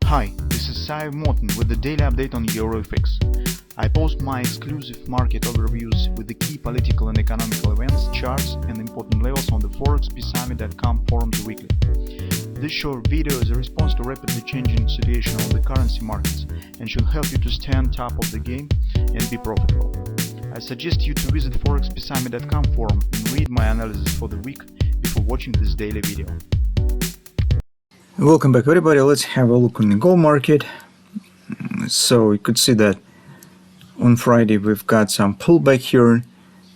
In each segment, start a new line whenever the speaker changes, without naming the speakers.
Hi, this is Sive Morten with the daily update on EuroFX. I post my exclusive market overviews with the key political and economical events, charts and important levels on the ForexPeaceArmy.com forums weekly. This short video is a response to rapidly changing situation on the currency markets and should help you to stay on top of the game and be profitable. I suggest you to visit ForexPeaceArmy.com forum and read my analysis for the week before watching this daily video.
Welcome back everybody. Let's have a look on the gold market. So you could see that on Friday we've got some pullback here,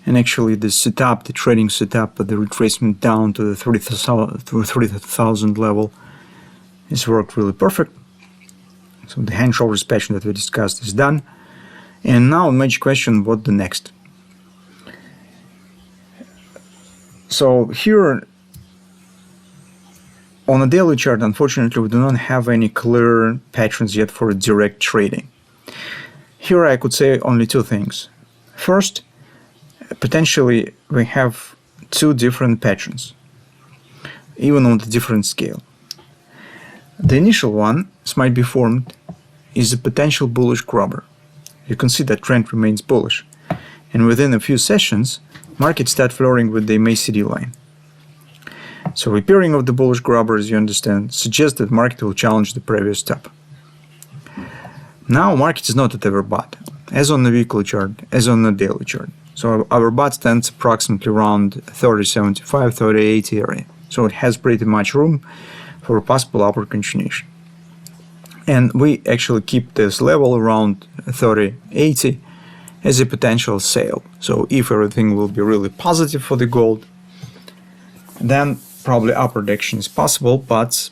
and actually the setup, the trading setup, the retracement down to the 30,000 level has worked really perfect. So the hand shoulders pattern that we discussed is done, and now major question, what the next? So here on a daily chart, unfortunately, we do not have any clear patterns yet for direct trading. Here I could say only two things. First, potentially we have two different patterns, even on the different scale. The initial one, this might be formed, is a potential bullish grabber. You can see that trend remains bullish, and within a few sessions, markets start flirting with the MACD line. So appearing of the bullish grabber, as you understand, suggests that market will challenge the previous top. Now market is not at our bot, as on the weekly chart, as on the daily chart. So our bot stands approximately around 30.75, 30.80 area. So it has pretty much room for a possible upward continuation. And we actually keep this level around 30.80 as a potential sale. So if everything will be really positive for the gold, then probably upward action is possible, but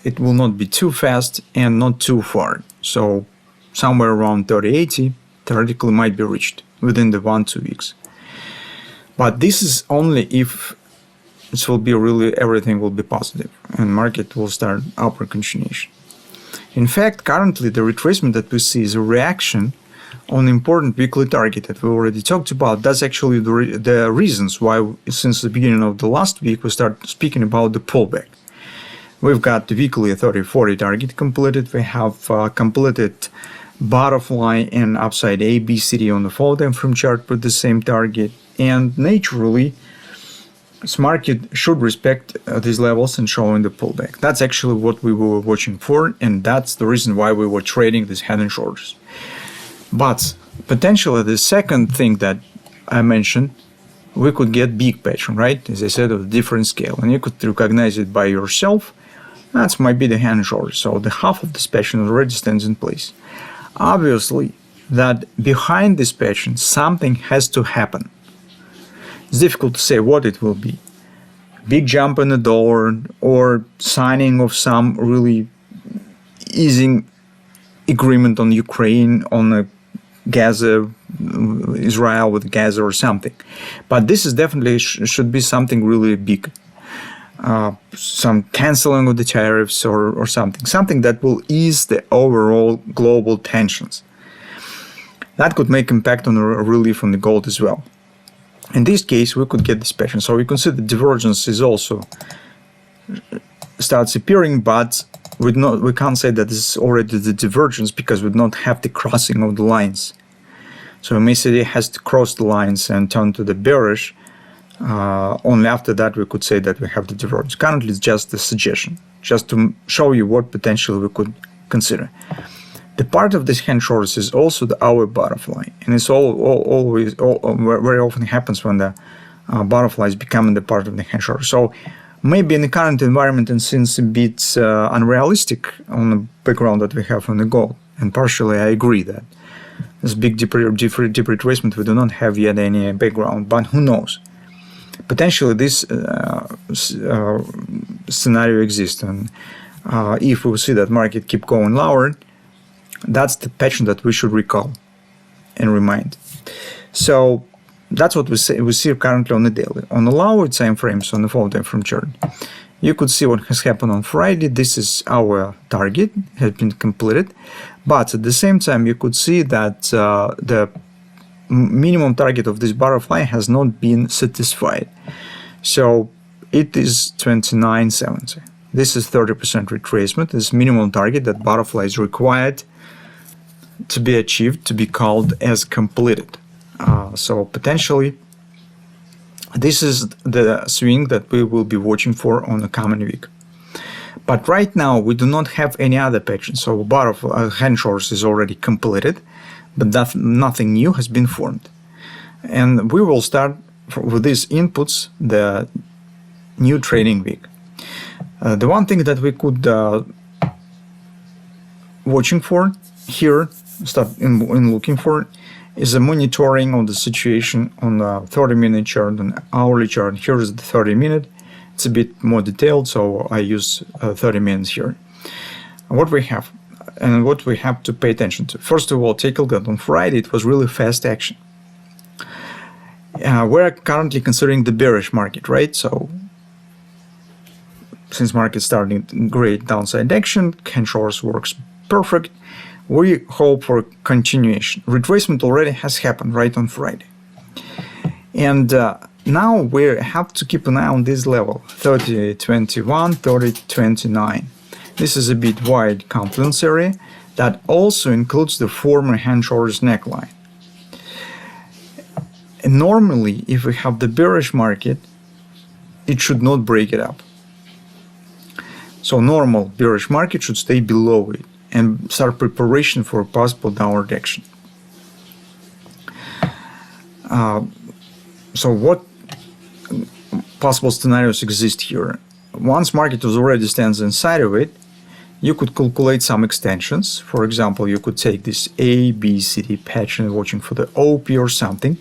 it will not be too fast and not too far. So somewhere around 30.80 theoretically might be reached within the 1-2 weeks. But this is only if it will be really everything will be positive and market will start upward continuation. In fact, currently the retracement that we see is a reaction on important weekly target that we already talked about. That's actually the reasons why since the beginning of the last week we start speaking about the pullback. We've got the weekly 30-40 target completed. We have completed butterfly and upside ABCD on the fall time frame chart with the same target, and naturally this market should respect these levels and showing the pullback. That's actually what we were watching for, and that's the reason why we were trading these head and shoulders. But potentially the second thing that I mentioned, we could get big pattern, right? As I said, of different scale, and you could recognize it by yourself. That might be the hand and shoulders. So the half of this pattern already stands in place. Obviously, that behind this pattern something has to happen. It's difficult to say what it will be. Big jump in the dollar or signing of some really easing agreement on Ukraine, on a Gaza, Israel with Gaza or something. But this is definitely should be something really big. Some canceling of the tariffs or something that will ease the overall global tensions. That could make impact on a relief on the gold as well. In this case, we could get this pattern. So we can see the divergence is also starts appearing, but we can't say that this is already the divergence because we do not have the crossing of the lines. So MACD has to cross the lines and turn to the bearish. Only after that we could say that we have the divergence. Currently it's just a suggestion, just to show you what potentially we could consider. The part of this hand shoulders is also the hour butterfly, and it's always very often happens when the butterfly is becoming the part of the hand shoulder. So maybe in the current environment and since a bit unrealistic on the background that we have on the gold, and partially I agree that this big deep retracement we do not have yet any background, but who knows? Potentially this scenario exists, and if we see that market keep going lower, that's the pattern that we should recall and remind. So that's what we see currently on the daily. On the lower time frames, on the fall time frame chart, you could see what has happened on Friday. This is our target, has been completed. But at the same time, you could see that the minimum target of this butterfly has not been satisfied. So it is 29.70. This is 30% retracement. This minimum target that butterfly is required to be achieved to be called as completed. So potentially, this is the swing that we will be watching for on the coming week. But right now, we do not have any other pattern. So butterfly hand shoulders is already completed, but nothing new has been formed. And we will start with these inputs the new trading week. The one thing that we could watching for here, start in looking for, is a monitoring of the situation on the 30-minute chart and hourly chart. Here is the 30-minute. It's a bit more detailed, so I use 30 minutes here. What we have and what we have to pay attention to. First of all, take a look at on Friday. It was really fast action. We're currently considering the bearish market, right? So since market starting great downside action, hand shoulders works perfect. We hope for continuation. Retracement already has happened right on Friday. And now we have to keep an eye on this level, 30.21, 30.29. This is a bit wide confluence area that also includes the former hand shoulders neckline. And normally, if we have the bearish market, it should not break it up. So normal bearish market should stay below it and start preparation for a possible downward action. So what possible scenarios exist here? Once market already stands inside of it, you could calculate some extensions. For example, you could take this A, B, C, D pattern watching for the OP or something,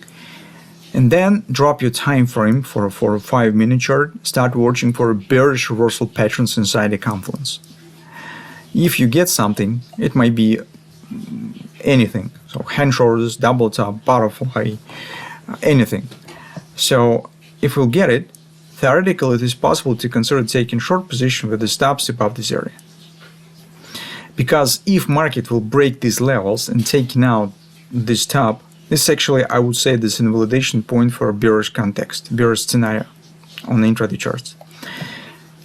and then drop your time frame for a 5-minute chart, start watching for bearish reversal patterns inside the confluence. If you get something, it might be anything. So hand shoulders, double top, butterfly, anything. So if we'll get it, theoretically it is possible to consider taking short position with the stops above this area. Because if market will break these levels and taking out this top, this is actually, I would say, this invalidation point for a bearish context, bearish scenario on the intraday charts.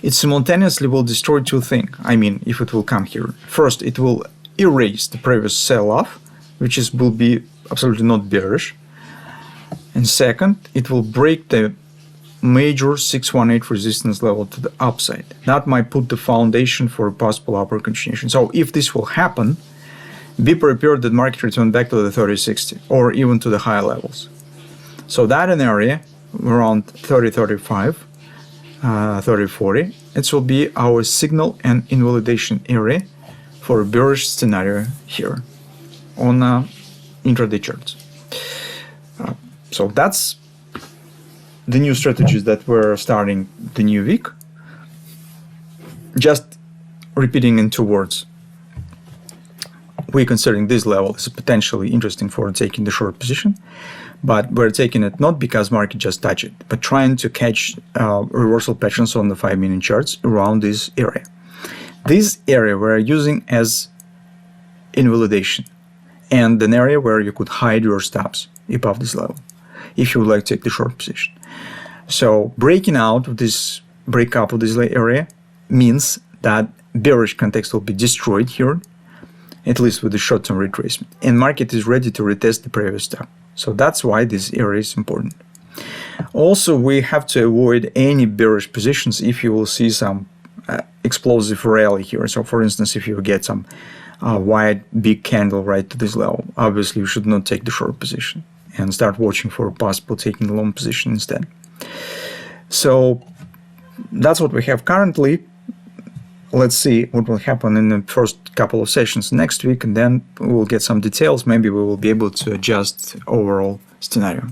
It simultaneously will destroy two things. I mean, if it will come here. First, it will erase the previous sell-off, which will be absolutely not bearish. And second, it will break the major 618 resistance level to the upside. That might put the foundation for a possible upward continuation. So if this will happen, be prepared that market return back to the 3060 or even to the higher levels. So that an area around 3035, 3040, it will be our signal and invalidation area for a bearish scenario here on intraday charts. So that's the new strategies that we're starting the new week. Just repeating in 2 words. We're considering this level is potentially interesting for taking the short position, but we're taking it not because market just touched it, but trying to catch reversal patterns on the 5-minute charts around this area. This area we're using as invalidation and an area where you could hide your stops above this level if you would like to take the short position. So breaking out of this breakup of this area means that bearish context will be destroyed here, at least with the short-term retracement, and market is ready to retest the previous stop. So that's why this area is important. Also, we have to avoid any bearish positions if you will see some explosive rally here. So for instance, if you get some wide big candle right to this level, obviously you should not take the short position and start watching for a possible taking the long position instead. So that's what we have currently. Let's see what will happen in the first couple of sessions next week, and then we will get some details. Maybe we will be able to adjust overall scenario.